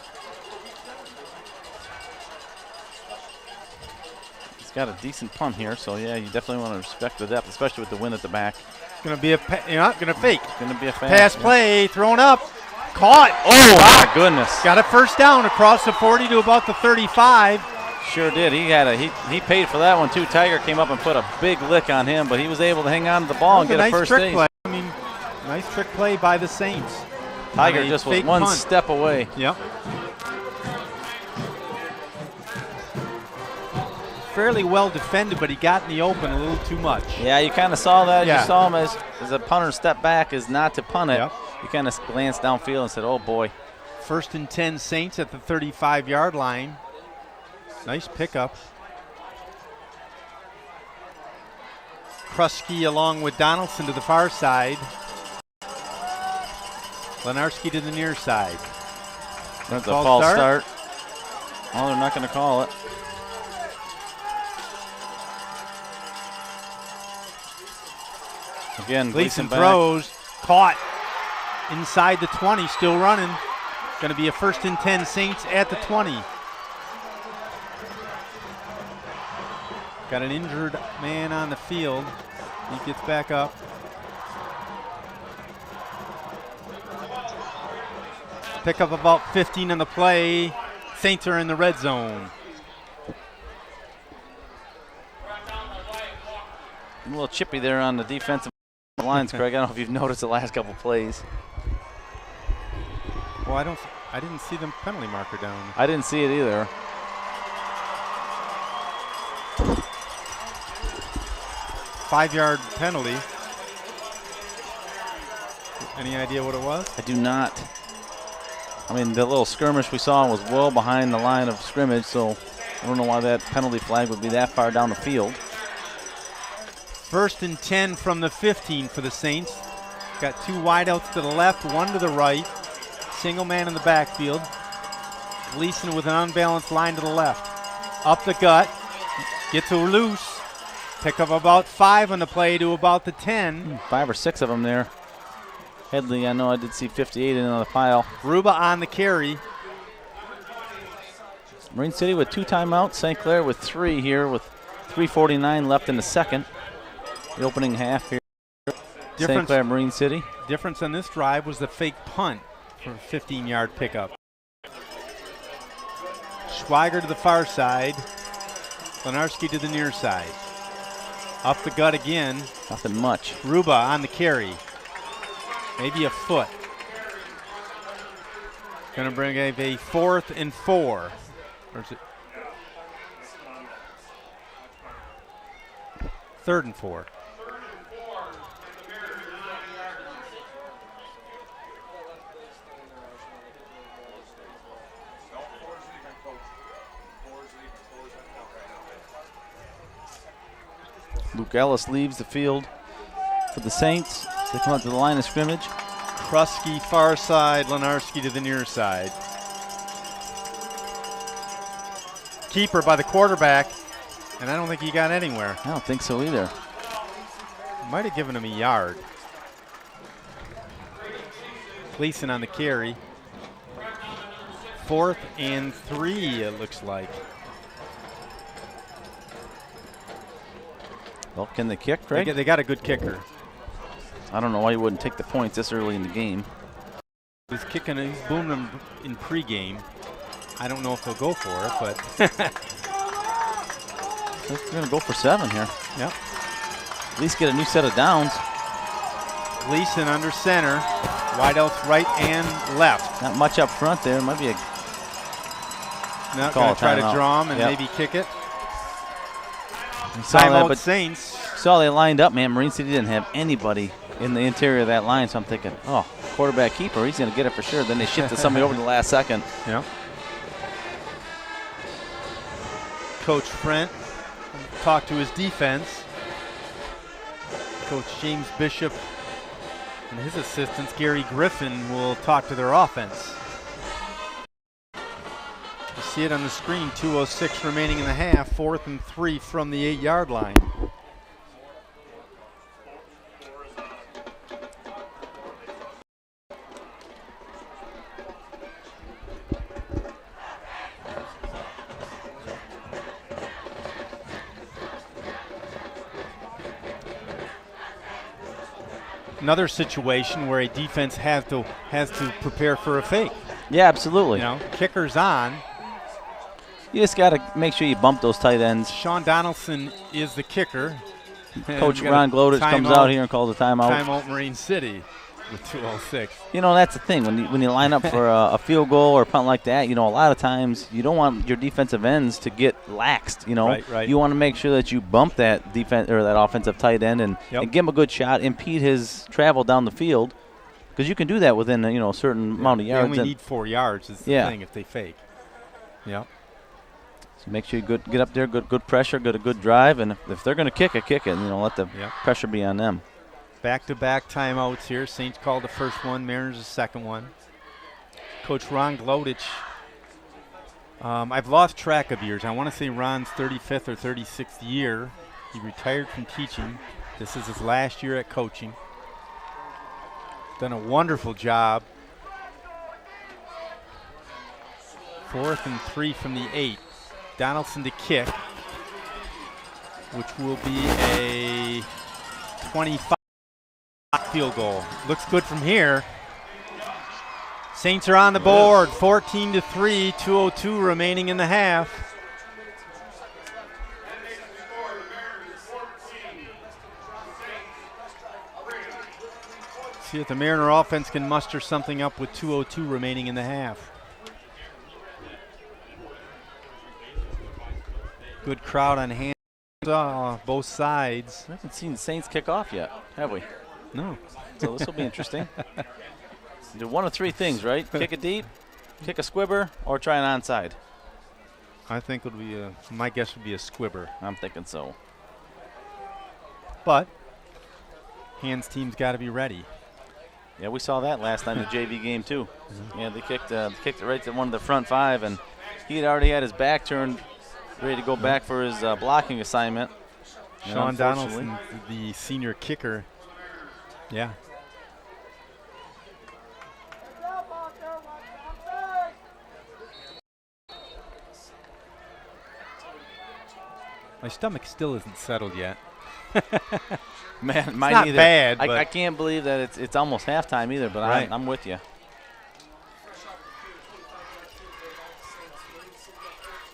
He's got a decent punt here, so yeah, you definitely want to respect the depth, especially with the wind at the back. Going to be you're not going to fake. Going to be a pass play, thrown up, caught. Oh my goodness! Got a first down across the 40 to about the 35. Sure did. He paid for that one too. Tiger came up and put a big lick on him, but he was able to hang on to the ball and get a first trick aid. Play. I mean, nice trick play by the Saints. Tiger just was one step away. Yep. Fairly well defended, but he got in the open a little too much. Yeah, you kind of saw that. Yeah. You saw him as a punter step back is not to punt it. Yep. You kind of glanced downfield and said, oh boy. 1st and 10 Saints at the 35-yard line. Nice pickup. Krusky along with Donaldson to the far side. Lenarski to the near side. That's a false start. Oh, they're not going to call it. Again, Gleason throws, caught inside the 20, still running. Going to be a 1st and 10 Saints at the 20. Got an injured man on the field. He gets back up. Pick up about 15 on the play. Saints are in the red zone. A little chippy there on the defensive lines, Craig. I don't know if you've noticed the last couple plays. Well, I didn't see the penalty marker down. I didn't see it either. Five-yard penalty. Any idea what it was? I do not. I mean, the little skirmish we saw was well behind the line of scrimmage, so I don't know why that penalty flag would be that far down the field. 1st and 10 from the 15 for the Saints. Got 2 wideouts to the left, 1 to the right. Single man in the backfield. Gleason with an unbalanced line to the left. Up the gut. Gets a loose. Pick up about 5 on the play to about the 10. 5 or 6 of them there. Headley, I know I did see 58 in on the pile. Ruba on the carry. Marine City with 2 timeouts. St. Clair with 3 here with 3:49 left in the second. The opening half here. St. Clair, Marine City. Difference on this drive was the fake punt for a 15-yard pickup. Schweiger to the far side. Lenarski to the near side. Up the gut again. Nothing much. Ruba on the carry. Maybe a foot. Going to bring a 4th and 4. Or is it 3rd and 4? Luke Ellis leaves the field for the Saints. They come out to the line of scrimmage. Krusky far side, Lenarski to the near side. Keeper by the quarterback, and I don't think he got anywhere. I don't think so either. Might have given him a yard. Gleason on the carry. 4th and 3, it looks like. Well, can they kick, Craig? They got a good kicker. I don't know why you wouldn't take the points this early in the game. He's kicking, he's booming them in pregame. I don't know if they'll go for it, but they're going to go for 7 here. Yep. At least get a new set of downs. Gleason under center. Wideouts right and left. Not much up front there. Might be a Now going to try to draw him and maybe kick it. Timeout Saints. Saw they lined up, man. Marine City didn't have anybody in the interior of that line, so I'm thinking, oh, quarterback keeper, he's going to get it for sure. Then they shifted somebody over in the last second. Yeah. Coach Brent talked to his defense. Coach James Bishop and his assistants, Gary Griffin, will talk to their offense. You see it on the screen, 2:06 remaining in the half, 4th and 3 from the 8-yard line. Another situation where a defense has to prepare for a fake. Yeah, absolutely. You know, kicker's on. You just got to make sure you bump those tight ends. Sean Donaldson is the kicker. Coach Ron Glodich comes out here and calls a timeout. Timeout Marine City with 2:06. You know, that's the thing. When you line up for a field goal or a punt like that, you know, a lot of times you don't want your defensive ends to get laxed, you know. Right. You want to make sure that you bump that defense or that offensive tight end and give him a good shot, impede his travel down the field, because you can do that within a certain amount of yards. They only need 4 yards is the thing if they fake. Yep. So make sure you get up there, good pressure, get a good drive, and if they're going to kick it, and let the pressure be on them. Back-to-back timeouts here. Saints called the first one, Mariners the second one. Coach Ron Glodich, I've lost track of years. I want to say Ron's 35th or 36th year. He retired from teaching. This is his last year at coaching. Done a wonderful job. 4th and 3 from the 8. Donaldson to kick, which will be a 25 field goal. Looks good from here. Saints are on the board, 14-3, 2:02 remaining in the half. See if the Mariner offense can muster something up with 2:02 remaining in the half. Good crowd on hand, both sides. We haven't seen the Saints kick off yet, have we? No. So this will be interesting. Do one of 3 things, right? Kick it deep, kick a squibber, or try an onside. I think it'll be my guess would be a squibber. I'm thinking so. But hands team's got to be ready. Yeah, we saw that last night in the JV game too. Yeah, they kicked it right to one of the front 5, and he had already had his back turned, ready to go back for his blocking assignment. Sean Donaldson, the senior kicker. Yeah. My stomach still isn't settled yet. Man, mine not either. Bad. I can't believe that it's almost halftime either, but right. I'm with you.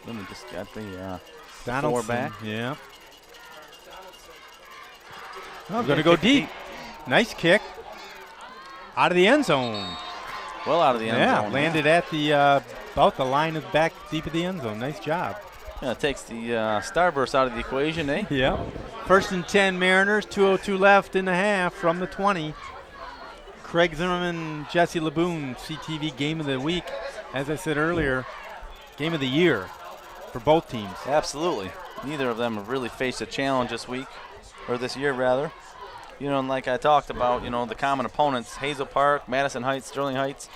Then we just got the Donaldson, 4 back. Yeah. Oh, going to go deep. Nice kick. Out of the end zone. Well out of the end zone. Yeah, landed at the about the line of back deep of the end zone. Nice job. Yeah, it takes the starburst out of the equation, eh? Yeah. 1st and 10 Mariners, 2:02 left in the half from the 20. Craig Zimmerman, Jesse LeBoon, CTV Game of the Week. As I said earlier, Game of the Year for both teams. Absolutely. Neither of them have really faced a challenge this week, or this year rather. You know, and like I talked about, you know, the common opponents, Hazel Park, Madison Heights, Sterling Heights,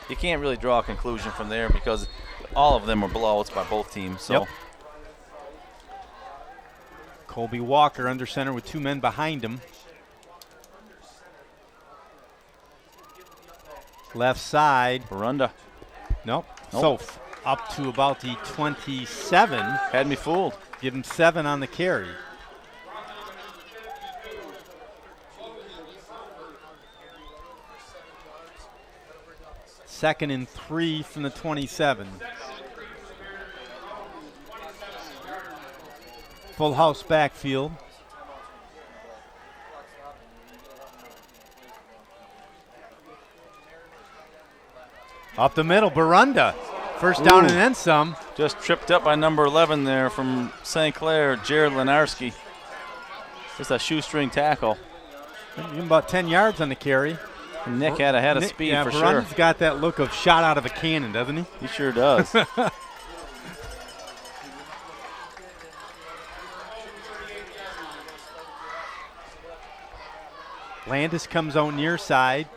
you can't really draw a conclusion from there because all of them were blowouts by both teams. So. Yep. Colby Walker under center with 2 men behind him. Left side. Barunda. Nope. Soph up to about the 27. Had me fooled. Give him 7 on the carry. Second and 3 from the 27. Full house backfield. Up the middle, Barunda. First down and then some. Just tripped up by number 11 there from St. Clair, Jared Lenarski. Just a shoestring tackle. About 10 yards on the carry. Nick had a head of speed for sure. Barunda's got that look of shot out of a cannon, doesn't he? He sure does. Landis comes out near side.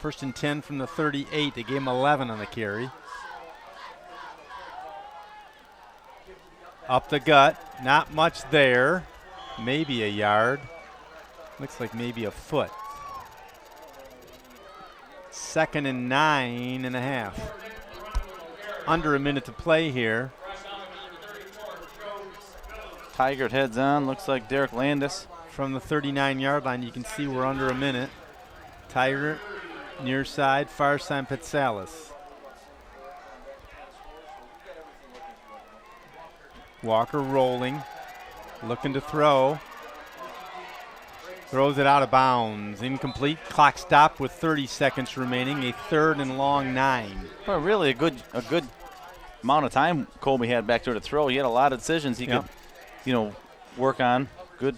1st and 10 from the 38. They gave him 11 on the carry. Up the gut. Not much there. Maybe a yard. Looks like maybe a foot. 2nd and 9.5. Under a minute to play here. Tigert heads on. Looks like Derek Landis. From the 39-yard line, you can see we're under a minute. Tigert near side, far side Petsalis. Walker rolling, looking to throw. Throws it out of bounds. Incomplete. Clock stopped with 30 seconds remaining. A 3rd and long 9. Well, really a good amount of time Colby had back there to throw. He had a lot of decisions he could, you know, work on. Good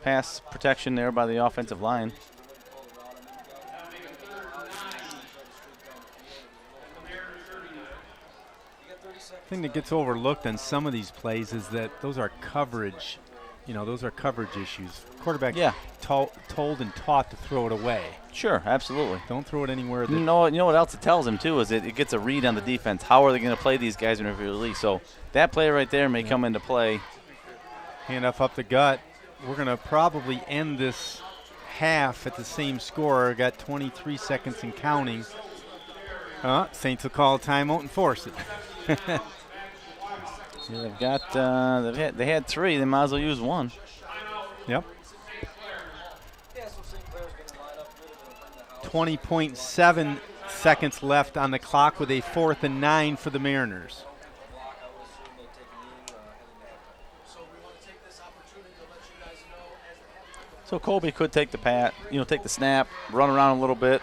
pass protection there by the offensive line. The thing that gets overlooked on some of these plays is that those are coverage. You know, those are coverage issues. Quarterback told and taught to throw it away. Sure, absolutely. Don't throw it anywhere. You know what else it tells him, too, is it gets a read on the defense. How are they going to play these guys when they're released? So that play right there may come into play. Handoff up the gut. We're going to probably end this half at the same score. Got 23 seconds and counting. Saints will call a timeout and force it. Yeah, they've got they had 3. They might as well use 1. Yep. 20.7 seconds left on the clock with a 4th and 9 for the Mariners. So Colby could take the take the snap, run around a little bit,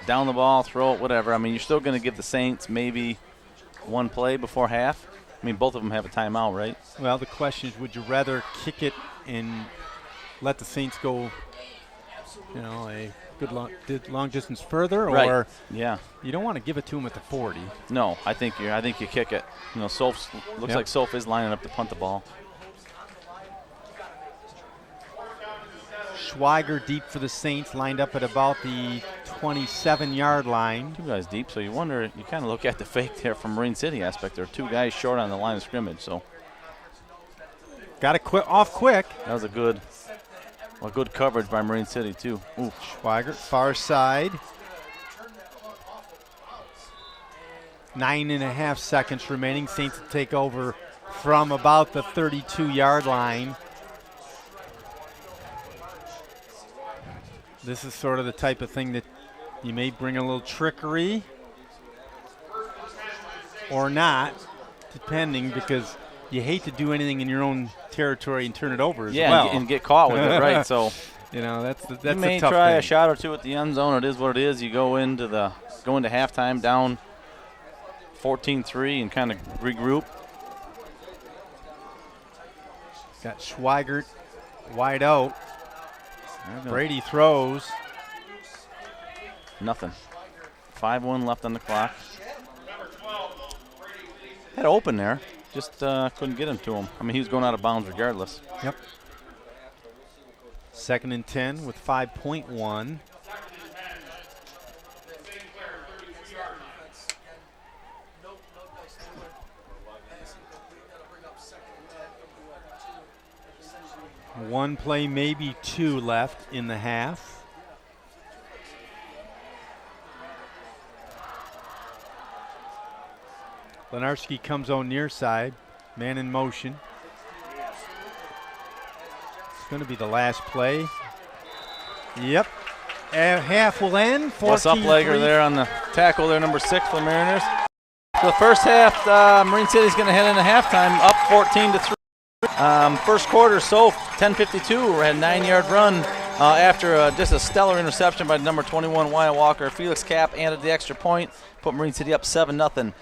down the ball, throw it, whatever. I mean, you're still going to give the Saints maybe 1 play before half. I mean, both of them have a timeout, right? Well, the question is, would you rather kick it and let the Saints go, you know, a good long distance further, or you don't want to give it to them at the 40? No, I think you kick it. You know, Soph looks like Soph is lining up to punt the ball. Schweiger deep for the Saints, lined up at about the 27-yard line. 2 guys deep, so you kind of look at the fake there from Marine City aspect. There are 2 guys short on the line of scrimmage, so. Got it off quick. That was a good coverage by Marine City, too. Ooh. Schweiger, far side. 9.5 seconds remaining. Saints will take over from about the 32-yard line. This is sort of the type of thing that you may bring a little trickery. or not, depending, because you hate to do anything in your own territory and turn it over as well. And get caught with it, right? So that's you may a tough try thing. a shot or two at the end zone. It is what it is. You go into halftime down 14-3 and kind of regroup. Got Schweigert wide out. Brady throws. Nothing. 5-1 left on the clock. Had open there. Just couldn't get him to him. I mean, he was going out of bounds regardless. Yep. 2nd and 10 with 5.1. One play, maybe two left in the half. Lenarski comes on near side, man in motion. It's going to be the last play. Yep. Half will end. What's up, Lager there on the tackle there, number 6 for the Mariners. So the first half, Marine City's going to head into halftime up 14-3. First quarter, 10:52. We had a 9-yard run after just a stellar interception by number 21 Wyatt Walker. Felix Cap added the extra point, put Marine City up 7-0.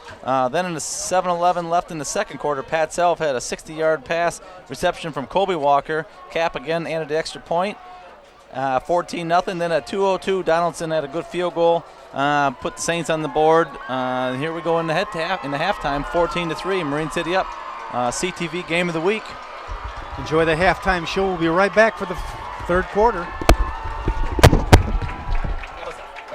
Then in the 7-11 left in the second quarter, Pat Self had a 60-yard pass reception from Colby Walker. Cap again added the extra point, 14-0. Then at 2:02, Donaldson had a good field goal, put the Saints on the board. Here we go in the halftime, 14-3. Marine City up. CTV Game of the Week. Enjoy the halftime show. We'll be right back for the third quarter.